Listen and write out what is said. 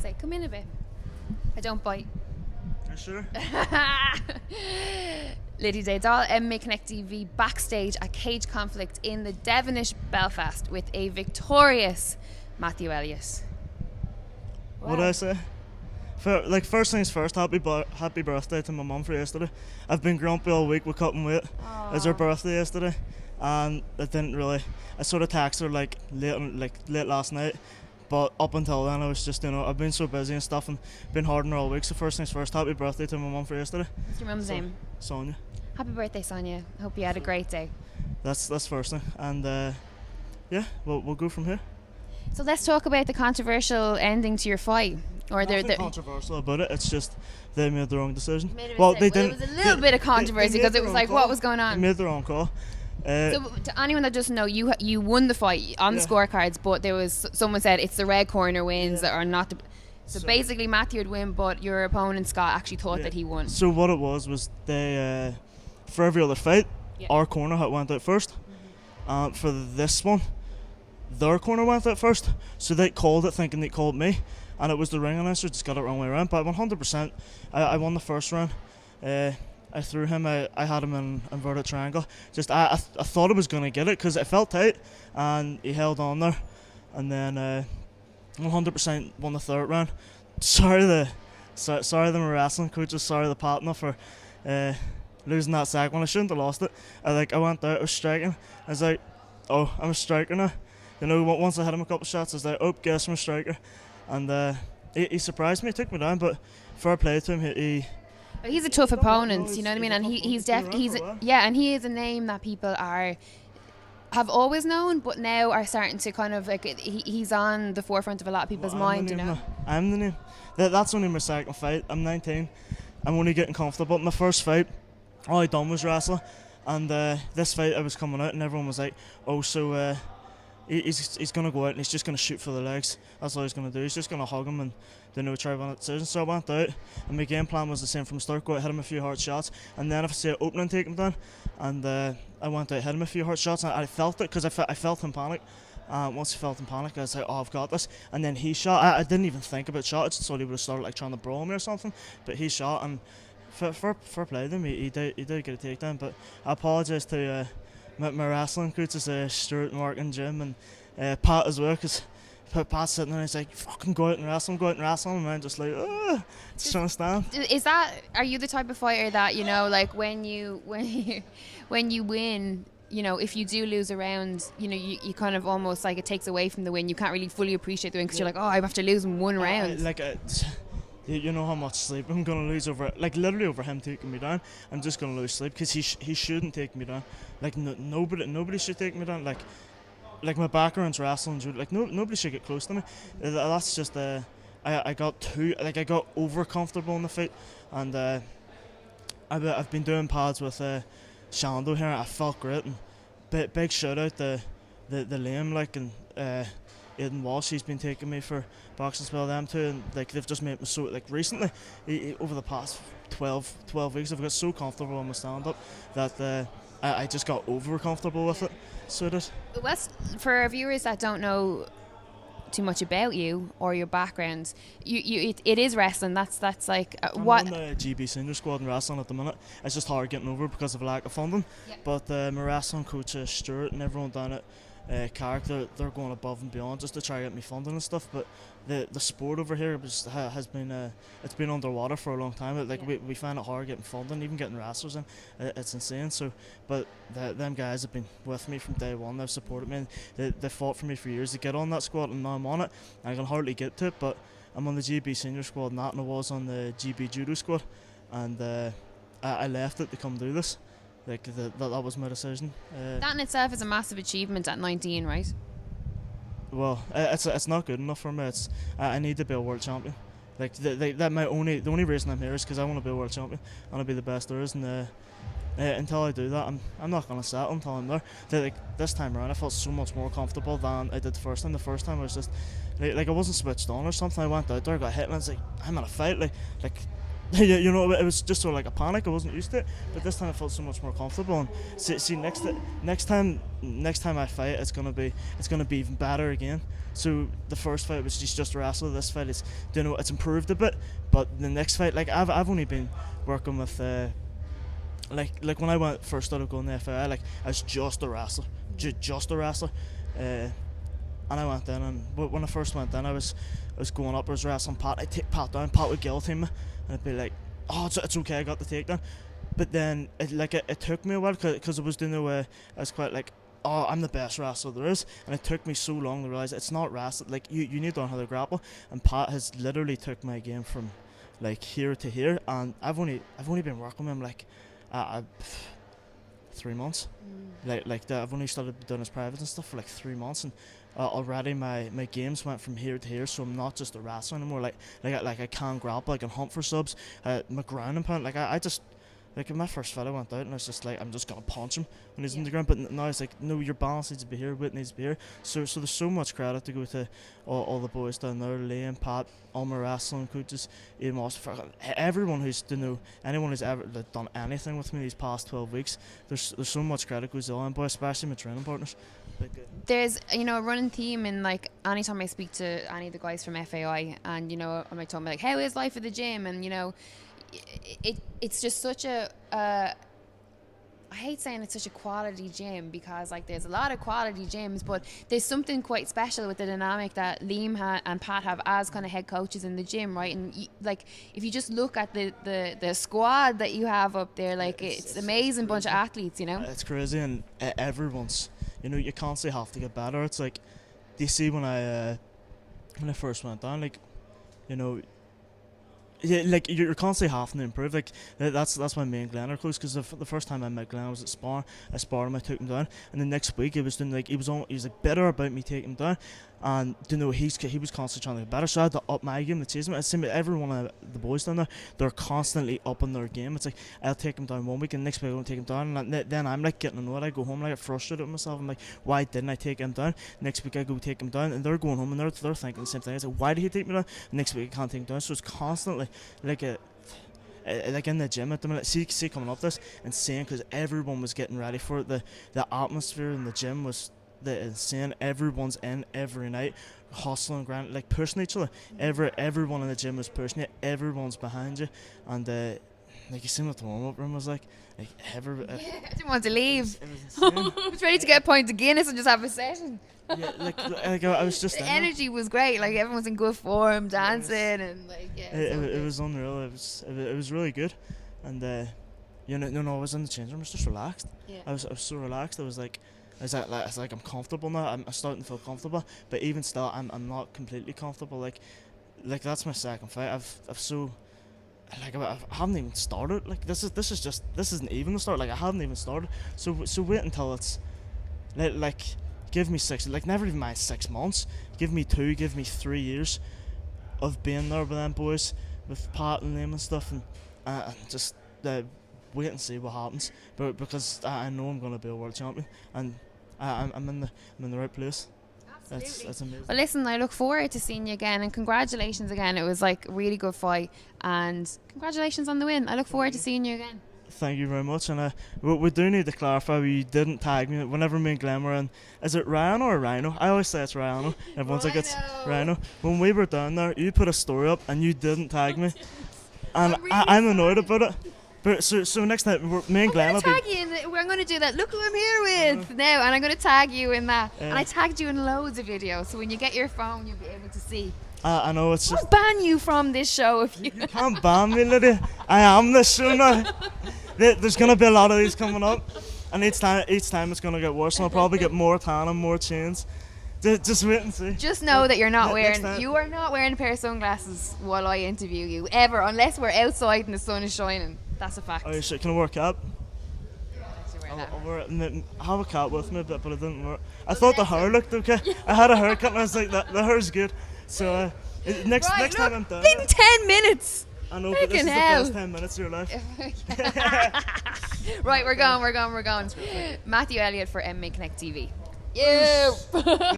say, come in a bit. I don't bite. Are you sure? Lydia Des Dolles, MMA Connect TV backstage at Cage Conflict in the Devenish Belfast with a victorious Matthew Elliott. Wow. What did I say? First things first, happy birthday to my mum for yesterday. I've been grumpy all week with cutting weight. Aww. It was her birthday yesterday, and I sort of texted her late last night, but up until then I was just, I've been so busy and stuff and been hard on her all week. So first things first, happy birthday to my mum for yesterday. What's your mum's name? Sonia. Happy birthday, Sonia. Hope you had a great day. That's first thing, and we'll go from here. So let's talk about the controversial ending to your fight. Nothing controversial about it. It's just they made the wrong decision. They didn't. There was a little bit of controversy because it was like, what was going on? They made the wrong call. So to anyone that doesn't know, you won the fight on the scorecards, but there was someone said it's the red corner wins that are not the. So basically, Matthew would win, but your opponent Scott actually thought that he won. So what it was they for every other fight, our corner had went out first. For this one, their corner went out first, so they called it thinking they called me, and it was the ring announcer just got it wrong way around. But 100%, I won the first round. I threw him. I had him in inverted triangle. Just I thought I was gonna get it because it felt tight, and he held on there, and then 100% won the third round. Sorry the wrestling coaches. Sorry the partner for losing that second one. I shouldn't have lost it. I went out. I was striking. I was like, oh, I'm a striker now. Once I hit him a couple shots, I was like, oh, guess I'm a striker. And he surprised me. He took me down, but fair play to him. He's a tough opponent, you know what I mean, and and he is a name that people have always known, but now are starting to kind of he's on the forefront of a lot of people's mind. I'm the name. That's only my second fight. I'm 19. I'm only getting comfortable. My first fight, all I done was wrestle, and this fight I was coming out, and everyone was like, "Oh, so he's gonna go out and he's just gonna shoot for the legs. That's all he's gonna do. He's just gonna hug him and do no try on decision." So I went out, and my game plan was the same from the start: go out, hit him a few hard shots, and then if I see an opening, take him down. And I went out, hit him a few hard shots, and I felt it because I felt him panic. Once he felt in panic, I was like, "Oh, I've got this." And then he shot. I didn't even think about shot. I just thought he would have started trying to brawl me or something. But he shot, and fair play to him. He did get a takedown. But I apologise to my wrestling coaches, Stuart, Mark, and Jim, and Pat as well, because Pat's sitting there and he's like, "Fucking go out and wrestle him," and I'm just like, just trying to stand. Are you the type of fighter that when you win, if you do lose a round, you kind of almost it takes away from the win. You can't really fully appreciate the win because you're like, oh, I have to lose in one round. You know how much sleep I'm gonna lose literally over him taking me down. I'm just gonna lose sleep because he shouldn't take me down. Nobody should take me down. My background's wrestling. Nobody should get close to me. That's just I got over comfortable in the fight, and I've been doing pads with Shando here. I felt great, and big shout out to the Liam and Aidan Walsh. He's been taking me for boxing spell, them too, and they've just made me so recently over the past 12 weeks I've got so comfortable on my stand up that I just got over comfortable with it. So it is. West, for viewers that don't know too much about you or your background, it is wrestling. That's I'm what. on the GB senior squad in wrestling at the minute. It's just hard getting over because of lack of funding. Yeah. But my wrestling coach Stuart and everyone down at Character, they're going above and beyond just to try to get me funding and stuff. But the sport over here has been it's been underwater for a long time. We find it hard getting funding, even getting wrestlers in. It's insane. So, but them guys have been with me from day one. They've supported me. And they fought for me for years to get on that squad, and now I'm on it. I can hardly get to it, but I'm on the GB senior squad and I was on the GB judo squad, and I left it to come do this. That was my decision. That in itself is a massive achievement at 19, right? Well, it's not good enough for me. I need to be a world champion. The only reason I'm here is because I want to be a world champion. I want to be the best there is, and until I do that, I'm not gonna settle until I'm there. This time around, I felt so much more comfortable than I did the first time. The first time I was just I wasn't switched on or something. I went out there, got hit, and I was like, I'm in a fight. you know, it was just sort of like a panic. I wasn't used to it, but this time I felt so much more comfortable. And see next time I fight, it's gonna be even better again. So the first fight was just a wrestler. This fight is, you know, it's improved a bit. But the next fight, like I've only been working with like when I first started going to the FAI, like I was just a wrestler, just a wrestler. And I went in, and when I first went in, I was going up, I was wrestling Pat. I'd take Pat down, Pat would guillotine me, and I'd be like, oh, it's okay, I got the takedown. But then it took me a while, because I was doing the way, I was quite like, oh, I'm the best wrestler there is, and it took me so long to realise it's not wrestling. Like you need to learn how to grapple, and Pat has literally took my game from like here to here, and I've only been working with him like 3 months. I've only started doing his privates and stuff for like 3 months, and already my games went from here to here. So I'm not just a wrestler anymore. Like I can grapple, I can hunt for subs. My ground and pound, I just. Like in my first fight, I went out and I was just like, I'm just gonna punch him when he's in the ground. But now it's like, no, your balance needs to be here, weight needs to be here. So there's so much credit to go to all the boys down there, Liam, Pat, all my wrestling coaches, Ian Moss, everyone who's anyone who's ever done anything with me these past 12 weeks. There's so much credit goes on, but especially my training partners. There's a running theme in like anytime I speak to any of the guys from FAI, and I might talk about like, how is life at the gym, and it's just such a I hate saying it's such a quality gym, because like there's a lot of quality gyms, but there's something quite special with the dynamic that Liam and Pat have as kind of head coaches in the gym, right? And like if you just look at the squad that you have up there, like it's amazing bunch of athletes, It's crazy, and everyone's, you constantly have to get better. It's like, do you see when I first went down, like, yeah, like you're constantly having to improve. Like that's why me and Glenn are close, because the first time I met Glenn, I was at sparring. I sparred him, I took him down, and the next week he was doing like he was like bitter about me taking him down, and he was constantly trying to get better. So I had to up my game to chase him. It seemed like every one of the boys down there, they're constantly upping their game. It's like I'll take him down one week, and next week I won't take him down, and then I'm like getting annoyed. I go home and I get frustrated with myself. I'm like, why didn't I take him down? Next week I go take him down, and they're going home and they're thinking the same thing. It's like, why did he take me down? Next week I can't take him down. So it's constantly like like in the gym at the minute, see coming up this and seeing, because everyone was getting ready for it. The atmosphere in the gym was insane. Everyone's in every night, hustling, like pushing each other. Everyone in the gym was pushing you. Everyone's behind you, and like you seen what the warm-up room was like I didn't want to leave. It was insane. I was ready to get a pint of Guinness and just have a session. Yeah, like I was just. The energy was great. Like everyone's in good form, dancing, and like it was unreal. It was really good, and I was in the change room. I was just relaxed. Yeah. I was so relaxed. I was like I'm comfortable now. I'm starting to feel comfortable, but even still, I'm not completely comfortable. Like that's my second fight. I haven't even started. Like this isn't even the start. Like I haven't even started. So wait until it's like give me never even mind 6 months. Give me 2, give me 3 years of being there with them boys, with Pat and them and stuff, and just wait and see what happens. But because I know I'm gonna be a world champion, and I'm in the right place. Absolutely. That's amazing. Well, listen, I look forward to seeing you again, and congratulations again. It was like a really good fight, and congratulations on the win. I look forward to seeing you again. Thank you very much, and we do need to clarify, you didn't tag me whenever me and Glenn were in. Is it Rhino or Rhino? I always say it's Rhino. Everyone's like, it's Rhino. When we were down there, you put a story up and you didn't tag me, and I'm annoyed about it. But so next time, me and Glenn will tag you in I'm going to do that. Look who I'm here with now, and I'm going to tag you in that. And I tagged you in loads of videos, so when you get your phone, you'll be able to see. I know it's just. I'll ban you from this show if you. You can't ban me, Lydia. I am this show now. There's going to be a lot of these coming up, and each time it's going to get worse, and I'll probably get more tan and more chains. Just wait and see. Just know that you are not wearing a pair of sunglasses while I interview you, ever, unless we're outside and the sun is shining. That's a fact. Oh shit, can I wear a cap? Yeah, I have a cap with me, but it didn't work. I thought the hair looked okay. I had a haircut and I was like, the hair's good. So next time I'm done. In 10 minutes. I know, but this is the best 10 minutes of your life. Right, we're going. Matthew Elliott for MMA Connect TV. Yeah.